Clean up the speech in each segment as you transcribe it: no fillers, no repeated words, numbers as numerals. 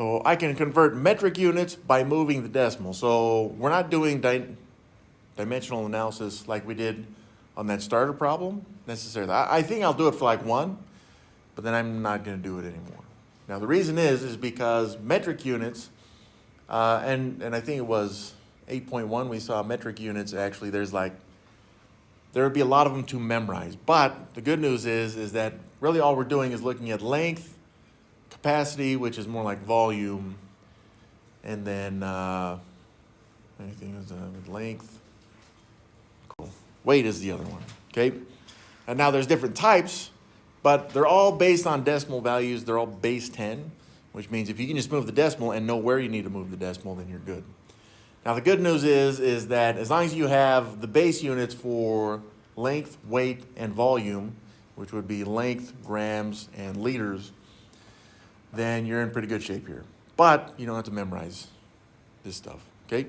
So I can convert metric units by moving the decimal. So we're not doing dimensional analysis like we did on that starter problem necessarily. I think I'll do it for like one, but then I'm not going to do it anymore. Now the reason is because metric units, and I think it was 8.1 we saw metric units. Actually, there would be a lot of them to memorize. But the good news is that really all we're doing is looking at length, capacity, which is more like volume, and then anything is with length. Cool. Weight is the other one. Okay. And now there's different types, but they're all based on decimal values. They're all base 10, which means if you can just move the decimal and know where you need to move the decimal, then you're good. Now the good news is that as long as you have the base units for length, weight, and volume, which would be length, grams, and liters, then you're in pretty good shape here. But you don't have to memorize this stuff, okay?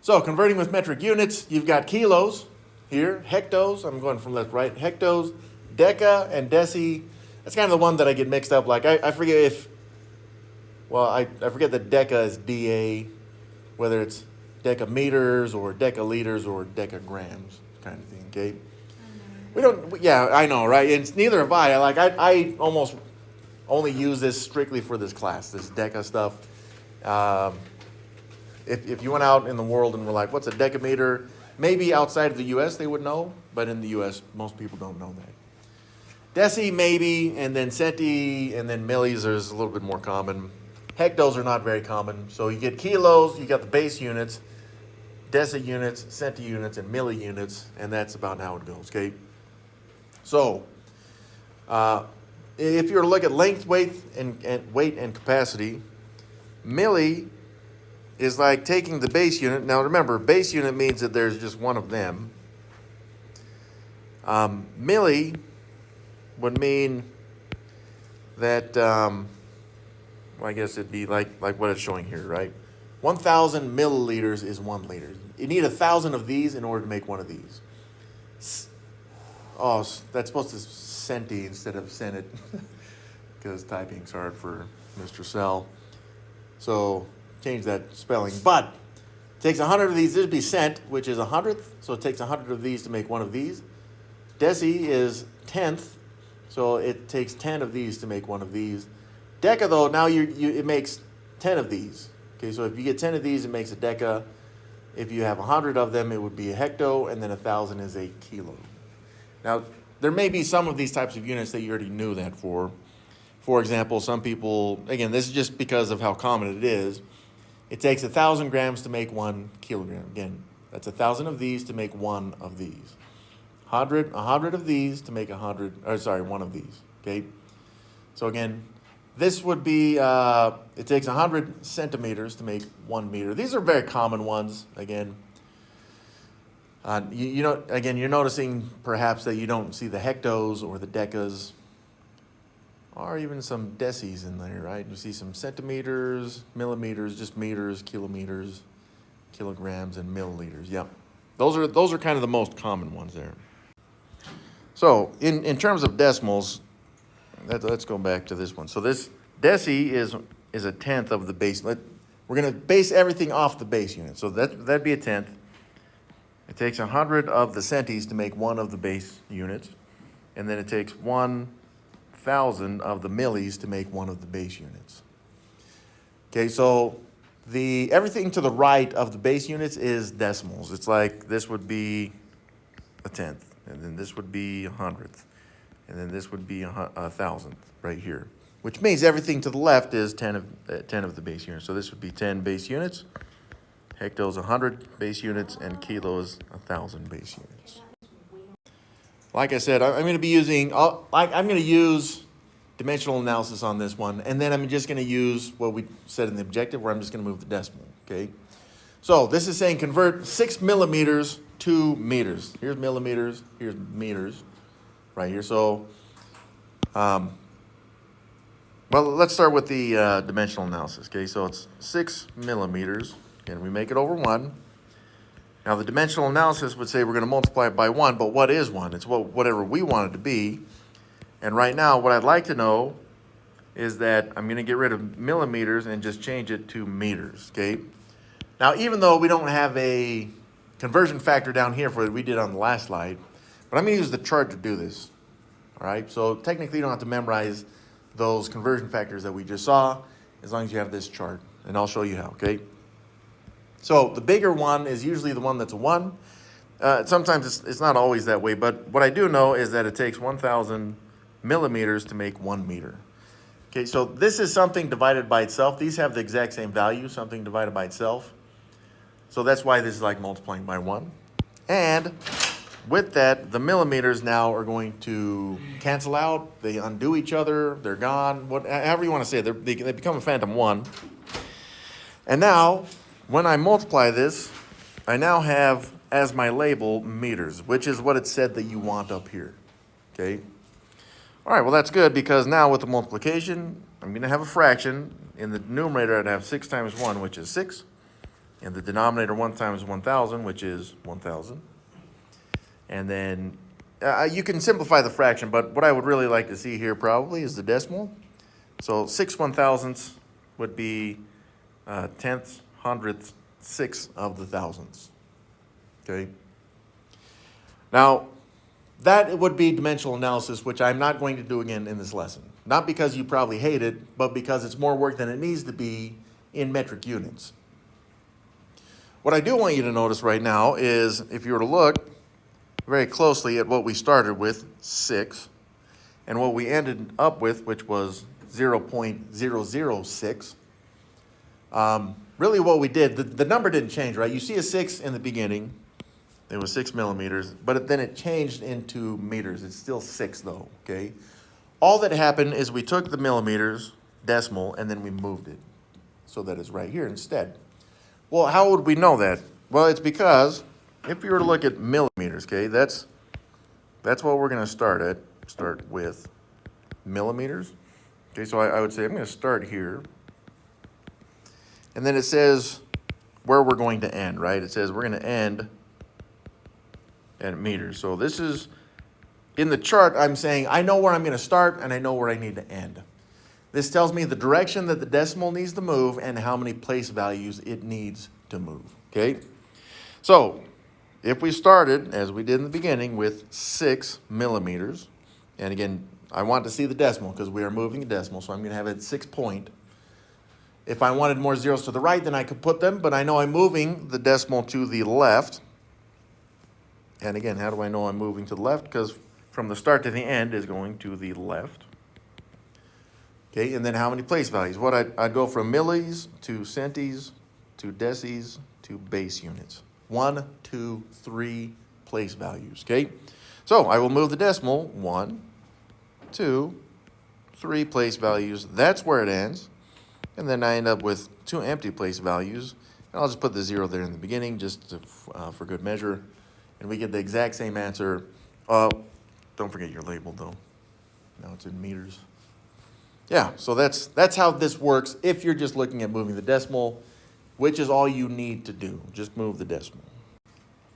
So converting with metric units, you've got kilos here, hectos, I'm going from left to right, hectos, deca, and deci. That's kind of the one that I get mixed up. Like I forget I forget that deca is DA, whether it's decameters or decaliters or decagrams kind of thing, okay? Yeah, I know, right? And it's neither have I. I almost only use this strictly for this class, this deca stuff. If you went out in the world and were like, what's a decameter? Maybe outside of the U.S. they would know, but in the U.S. most people don't know that. Deci maybe, and then centi, and then millis is a little bit more common. Hectos are not very common. So you get kilos, you got the base units, deci units, centi units, and milli units, and that's about how it goes, okay? So, if you were to look at length, weight, and capacity, milli is like taking the base unit. Now remember, base unit means that there's just one of them. Milli would mean that, well, I guess it'd be like what it's showing here, right? 1,000 milliliters is 1 liter. You need 1,000 of these in order to make one of these. Oh, that's supposed to centi instead of senate because typing's hard for Mr. Sell. So change that spelling. But it takes 100 of these. This would be cent, which is 100th. So it takes 100 of these to make one of these. Deci is 10th. So it takes 10 of these to make one of these. Deca, though, now it makes 10 of these. Okay, so if you get 10 of these, it makes a deca. If you have 100 of them, it would be a hecto, and then 1,000 is a kilo. Now, there may be some of these types of units that you already knew that for. For example, some people, again, this is just because of how common it is. It takes 1,000 grams to make 1 kilogram. Again, that's 1,000 of these to make 1 of these. 100 of these to make 1 of these, okay? So again, this would be, it takes 100 centimeters to make 1 meter. These are very common ones, again. Again, you're noticing perhaps that you don't see the hectos or the decas or even some decis in there, right? You see some centimeters, millimeters, just meters, kilometers, kilograms, and milliliters. Yep. Those are kind of the most common ones there. So in terms of decimals, let's go back to this one. So this deci is 1/10 of the base. We're going to base everything off the base unit. So that'd be 1/10. It takes 100 of the centis to make 1 of the base units. And then it takes 1,000 of the millis to make 1 of the base units. Okay, so everything to the right of the base units is decimals. It's like this would be 1/10, and then this would be 100th, and then this would be 1,000th right here, which means everything to the left is 10 of the base units. So this would be 10 base units. Hectos 100 base units, and kilos 1,000 base units. Like I said, I'm going to be using, I'm going to use dimensional analysis on this one, and then I'm just going to use what we said in the objective, where I'm just going to move the decimal, okay? So this is saying convert 6 millimeters to meters. Here's millimeters, here's meters, right here. So, well, let's start with the dimensional analysis, okay? So it's 6 millimeters. And we make it over 1. Now the dimensional analysis would say we're going to multiply it by 1, but what is 1? It's whatever we want it to be. And right now, what I'd like to know is that I'm going to get rid of millimeters and just change it to meters, okay? Now, even though we don't have a conversion factor down here for it, we did on the last slide, but I'm going to use the chart to do this, all right? So technically, you don't have to memorize those conversion factors that we just saw, as long as you have this chart, and I'll show you how, okay? So the bigger one is usually the one that's a 1. Sometimes it's not always that way, but what I do know is that it takes 1,000 millimeters to make 1 meter. Okay, so this is something divided by itself. These have the exact same value, something divided by itself. So that's why this is like multiplying by 1. And with that, the millimeters now are going to cancel out. They undo each other. They're gone. However you want to say it, they become a phantom 1. And now, when I multiply this, I now have as my label meters, which is what it said that you want up here. Okay? All right, well, that's good because now with the multiplication, I'm going to have a fraction. In the numerator, I'd have 6 times 1, which is 6. In the denominator, 1 times 1,000, which is 1,000. And then you can simplify the fraction, but what I would really like to see here probably is the decimal. So 6 1,000ths would be tenths, hundredths, 6 of the thousandths. Okay? Now, that would be dimensional analysis, which I'm not going to do again in this lesson. Not because you probably hate it, but because it's more work than it needs to be in metric units. What I do want you to notice right now is if you were to look very closely at what we started with, 6, and what we ended up with, which was 0.006, really what we did, the number didn't change, right? You see a 6 in the beginning. It was 6 millimeters, but then it changed into meters. It's still 6 though, okay? All that happened is we took the millimeters, decimal, and then we moved it so that it's right here instead. Well, how would we know that? Well, it's because if you were to look at millimeters, okay, that's what we're going to start at. Start with millimeters. Okay, so I would say I'm going to start here. And then it says where we're going to end, right? It says we're going to end at meters. So this is, in the chart, I'm saying I know where I'm going to start and I know where I need to end. This tells me the direction that the decimal needs to move and how many place values it needs to move, okay? So if we started, as we did in the beginning, with 6 millimeters, and again, I want to see the decimal because we are moving a decimal, so I'm going to have it at 6 point. If I wanted more zeros to the right, then I could put them, but I know I'm moving the decimal to the left. And again, how do I know I'm moving to the left? Because from the start to the end is going to the left. Okay, and then how many place values? What I'd go from millis to centis to decis to base units. 1, 2, 3 place values, okay? So I will move the decimal 1, 2, 3 place values. That's where it ends. And then I end up with 2 empty place values. And I'll just put the 0 there in the beginning just to, for good measure. And we get the exact same answer. Don't forget your label though. Now it's in meters. Yeah, so that's how this works if you're just looking at moving the decimal, which is all you need to do. Just move the decimal.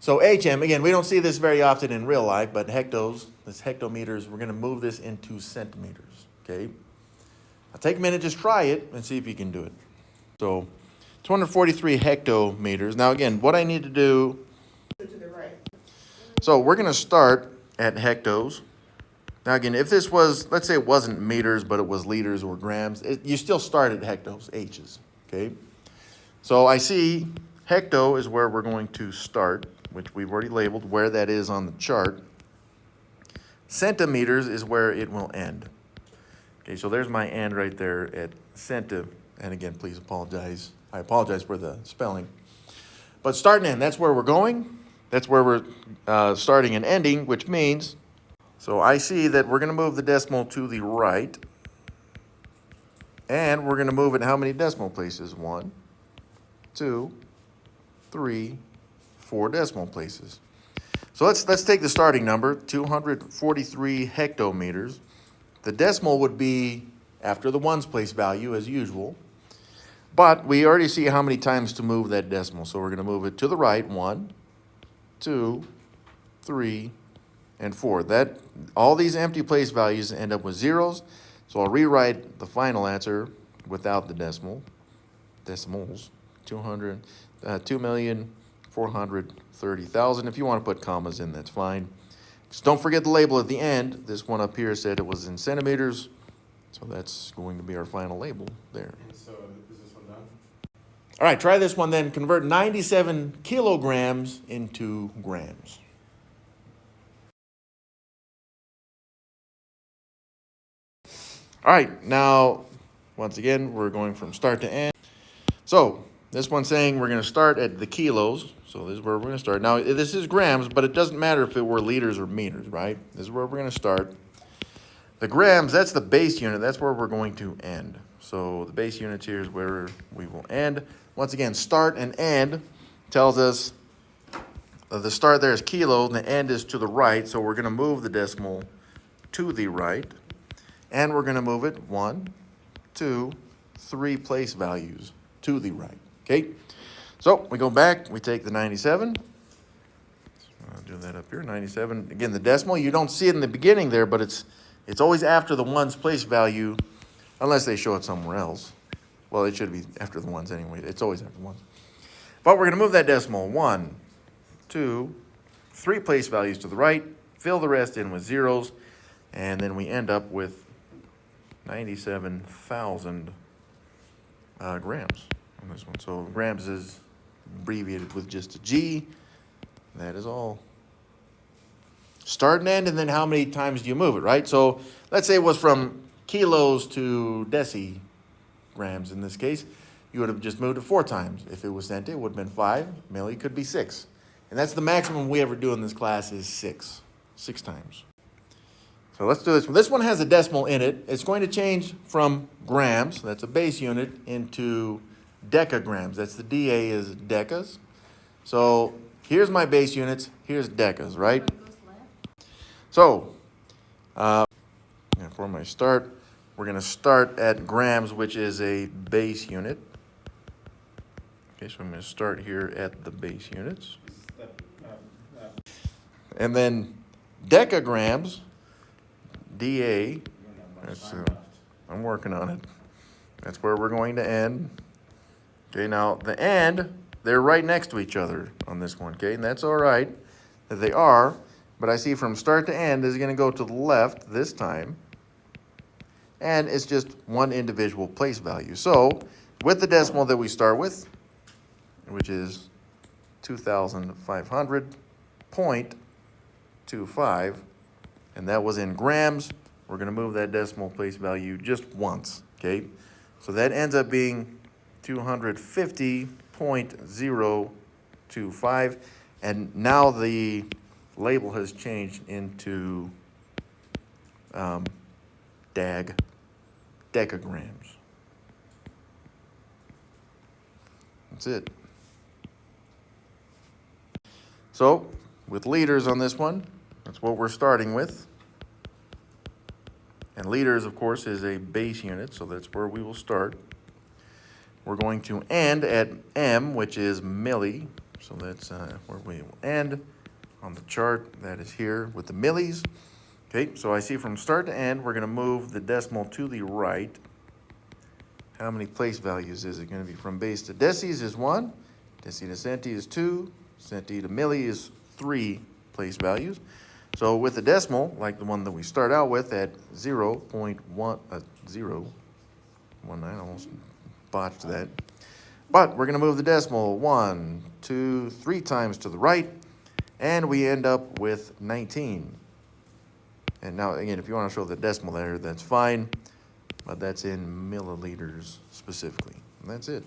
So HM, again, we don't see this very often in real life, but hectos, this hectometers, we're going to move this into centimeters, okay? Now take a minute, just try it and see if you can do it. So 243 hectometers. Now again, what I need to do, To the right. so we're going to start at hectos. Now again, if this was, let's say it wasn't meters, but it was liters or grams, you still start at hectos, H's, okay? So I see hecto is where we're going to start, which we've already labeled where that is on the chart. Centimeters is where it will end. Okay, so there's my end right there at centi. And again, please apologize. I apologize for the spelling. But start and end, that's where we're going. That's where we're starting and ending, which means, so I see that we're going to move the decimal to the right. And we're going to move it how many decimal places? 1, 2, 3, 4 decimal places. So let's take the starting number, 243 hectometers. The decimal would be after the ones place value as usual. But we already see how many times to move that decimal. So we're going to move it to the right, 1, 2, 3, and 4. All these empty place values end up with zeros. So I'll rewrite the final answer without the decimals, 2,430,000. If you want to put commas in, that's fine. Just don't forget the label at the end. This one up here said it was in centimeters, so that's going to be our final label there. So is this one done? All right, try this one then. Convert 97 kilograms into grams. All right, now, once again, we're going from start to end. So, this one's saying we're going to start at the kilos. So, this is where we're going to start. Now, this is grams, but it doesn't matter if it were liters or meters, right? This is where we're going to start. The grams, that's the base unit. That's where we're going to end. So, the base units here is where we will end. Once again, start and end tells us the start there is kilo, and the end is to the right. So, we're going to move the decimal to the right. And we're going to move it 1, 2, 3 place values to the right, okay? So we go back, we take the 97. I'll do that up here, 97. Again, the decimal, you don't see it in the beginning there, but it's always after the ones place value, unless they show it somewhere else. Well, it should be after the ones anyway. It's always after the ones. But we're going to move that decimal 1, 2, 3 place values to the right, fill the rest in with zeros, and then we end up with 97,000 grams on this one. So grams is abbreviated with just a G. That is all. Start and end, and then how many times do you move it, right? So let's say it was from kilos to decigrams in this case. You would have just moved it 4 times. If it was centi, it would have been 5. Milli could be 6. And that's the maximum we ever do in this class is 6. 6 times. So let's do this one. This one has a decimal in it. It's going to change from grams, that's a base unit, into decagrams. That's the DA is decas. So here's my base units, here's decas, right? So for my start, we're going to start at grams, which is a base unit. Okay, so I'm going to start here at the base units. And then decagrams, DA, I'm working on it. That's where we're going to end. Okay, now the end, they're right next to each other on this one, okay? And that's all right that they are, but I see from start to end, this is going to go to the left this time, and it's just one individual place value. So with the decimal that we start with, which is 2,500.25, and that was in grams, we're going to move that decimal place value just once, okay? So that ends up being 250.025, and now the label has changed into decagrams. That's it. So, with liters on this one, that's what we're starting with. And liters, of course, is a base unit, so that's where we will start. We're going to end at M, which is milli. So that's where we will end on the chart. That is here with the millis. Okay, so I see from start to end, we're going to move the decimal to the right. How many place values is it going to be? From base to decis is 1. Deci to centi is 2. Centi to milli is 3 place values. So with the decimal, like the one that we start out with at 0.1019, I almost botched that. But we're going to move the decimal 1, 2, 3 times to the right, and we end up with 19. And now, again, if you want to show the decimal there, that's fine, but that's in milliliters specifically. And that's it.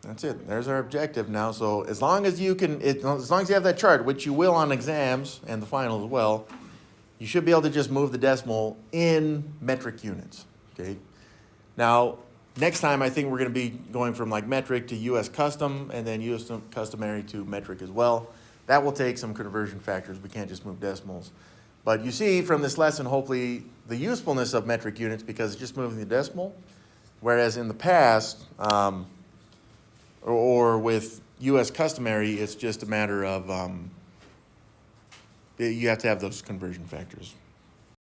That's it. There's our objective now. So as long as you can, as long as you have that chart, which you will on exams and the final as well, you should be able to just move the decimal in metric units, okay? Now, next time I think we're going to be going from like metric to U.S. custom and then U.S. customary to metric as well. That will take some conversion factors. We can't just move decimals. But you see from this lesson, hopefully, the usefulness of metric units because it's just moving the decimal, whereas in the past, or with U.S. customary, it's just a matter of You have to have those conversion factors.